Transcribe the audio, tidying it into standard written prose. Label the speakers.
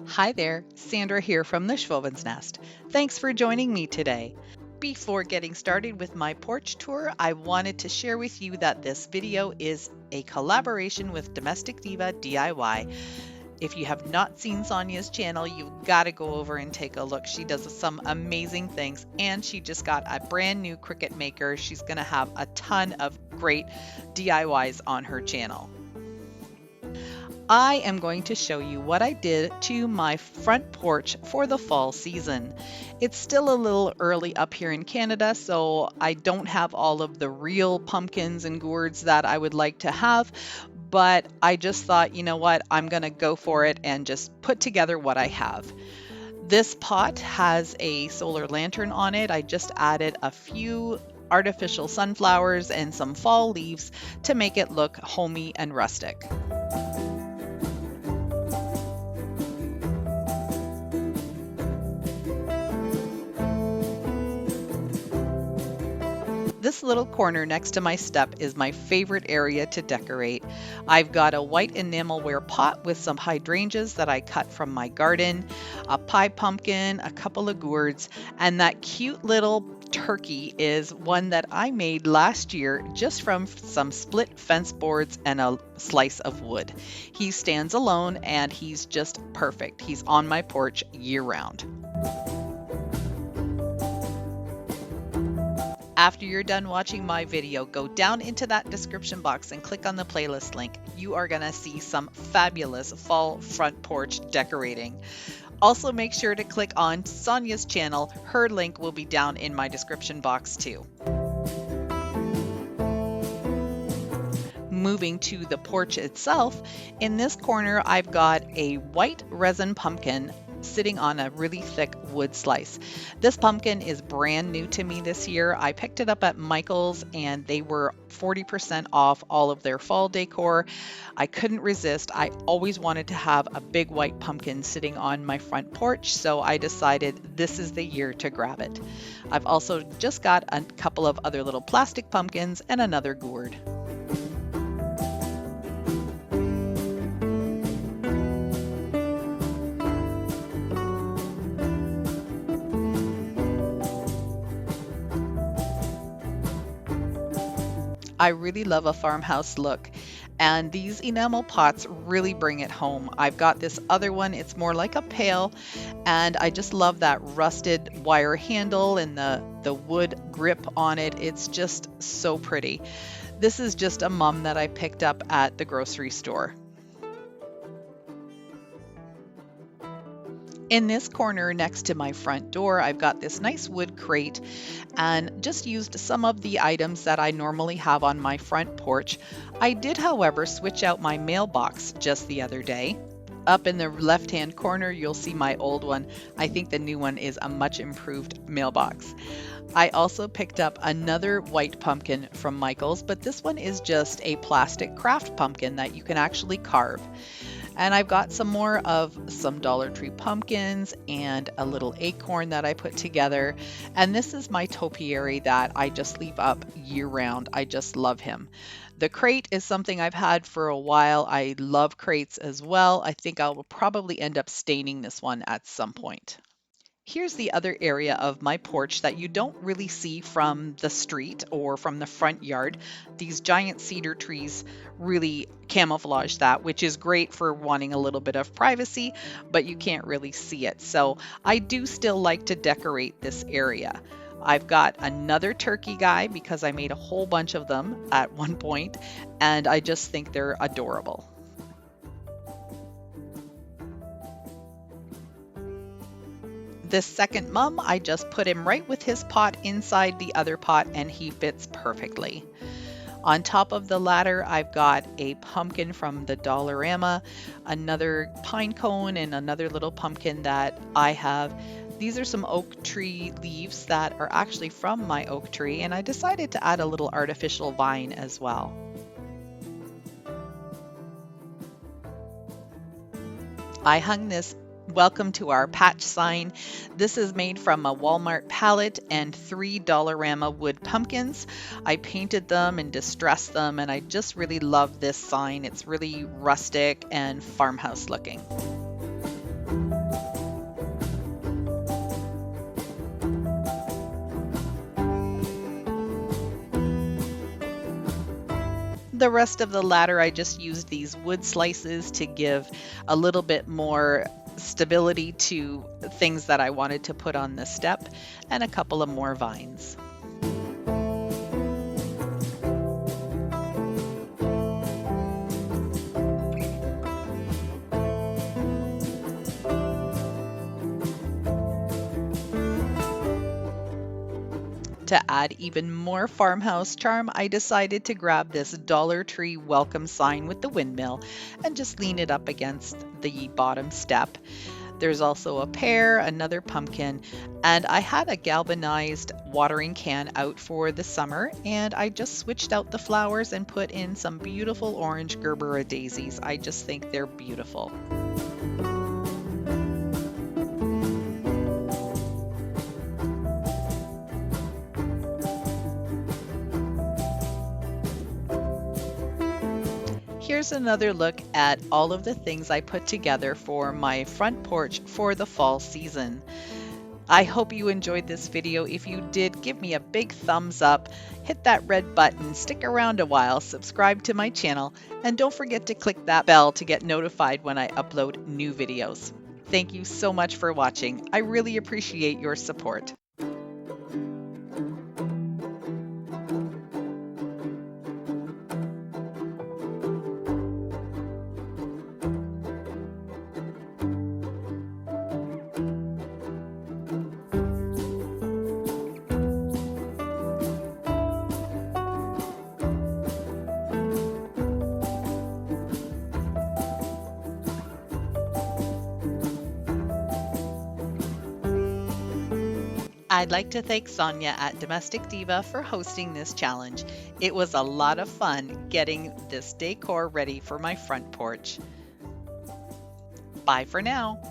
Speaker 1: Hi there, Sandra here from the Schwowin's Nest. Thanks for joining me today. Before getting started with my porch tour, I wanted to share with you that this video is a collaboration with Domestic Diva DIY. If you have not seen Sonia's channel, you've got to go over and take a look. She does some amazing things, and she just got a brand new Cricut maker. She's going to have a ton of great DIYs on her channel. I am going to show you what I did to my front porch for the fall season. It's still a little early up here in Canada, so I don't have all of the real pumpkins and gourds that I would like to have, but I just thought, you know what, I'm going to go for it and just put together what I have. This pot has a solar lantern on it. I just added a few artificial sunflowers and some fall leaves to make it look homey and rustic. This little corner next to my step is my favorite area to decorate. I've got a white enamelware pot with some hydrangeas that I cut from my garden, a pie pumpkin, a couple of gourds, and that cute little turkey is one that I made last year just from some split fence boards and a slice of wood. He stands alone and he's just perfect. He's on my porch year round. After you're done watching my video, go down into that description box and click on the playlist link. You are going to see some fabulous fall front porch decorating. Also, make sure to click on Sonia's channel. Her link will be down in my description box too. Moving to the porch itself, in this corner I've got a white resin pumpkin sitting on a really thick wood slice. This pumpkin is brand new to me this year. I picked it up at Michael's and they were 40% off all of their fall decor. I couldn't resist. I always wanted to have a big white pumpkin sitting on my front porch, so I decided this is the year to grab it. I've also just got a couple of other little plastic pumpkins and another gourd. I really love a farmhouse look, and these enamel pots really bring it home. I've got this other one, it's more like a pail, and I just love that rusted wire handle and the wood grip on it. It's just so pretty. This is just a mum that I picked up at the grocery store. In this corner next to my front door, I've got this nice wood crate and just used some of the items that I normally have on my front porch. I did, however, switch out my mailbox just the other day. Up in the left-hand corner, you'll see my old one. I think the new one is a much improved mailbox. I also picked up another white pumpkin from Michael's, but this one is just a plastic craft pumpkin that you can actually carve. And I've got some more of some Dollar Tree pumpkins and a little acorn that I put together. And this is my topiary that I just leave up year round. I just love him. The crate is something I've had for a while. I love crates as well. I think I will probably end up staining this one at some point. Here's the other area of my porch that you don't really see from the street or from the front yard. These giant cedar trees really camouflage that, which is great for wanting a little bit of privacy, but you can't really see it. So I do still like to decorate this area. I've got another turkey guy because I made a whole bunch of them at one point, and I just think they're adorable. This second mum, I just put him right with his pot inside the other pot and he fits perfectly. On top of the ladder, I've got a pumpkin from the Dollarama, another pine cone, and another little pumpkin that I have. These are some oak tree leaves that are actually from my oak tree, and I decided to add a little artificial vine as well. I hung this Welcome to our patch sign. This is made from a Walmart palette and 3 Dollarama wood pumpkins. I painted them and distressed them, and I just really love this sign. It's really rustic and farmhouse looking. The rest of the ladder, I just used these wood slices to give a little bit more stability to things that I wanted to put on the step, and a couple of more vines. To add even more farmhouse charm, I decided to grab this Dollar Tree welcome sign with the windmill and just lean it up against the bottom step. There's also a pear, another pumpkin, and I had a galvanized watering can out for the summer, and I just switched out the flowers and put in some beautiful orange Gerbera daisies. I just think they're beautiful. Here's another look at all of the things I put together for my front porch for the fall season. I hope you enjoyed this video. If you did, give me a big thumbs up, hit that red button, stick around a while, subscribe to my channel, and don't forget to click that bell to get notified when I upload new videos. Thank you so much for watching. I really appreciate your support. I'd like to thank Sonia at Domestic Diva for hosting this challenge. It was a lot of fun getting this decor ready for my front porch. Bye for now.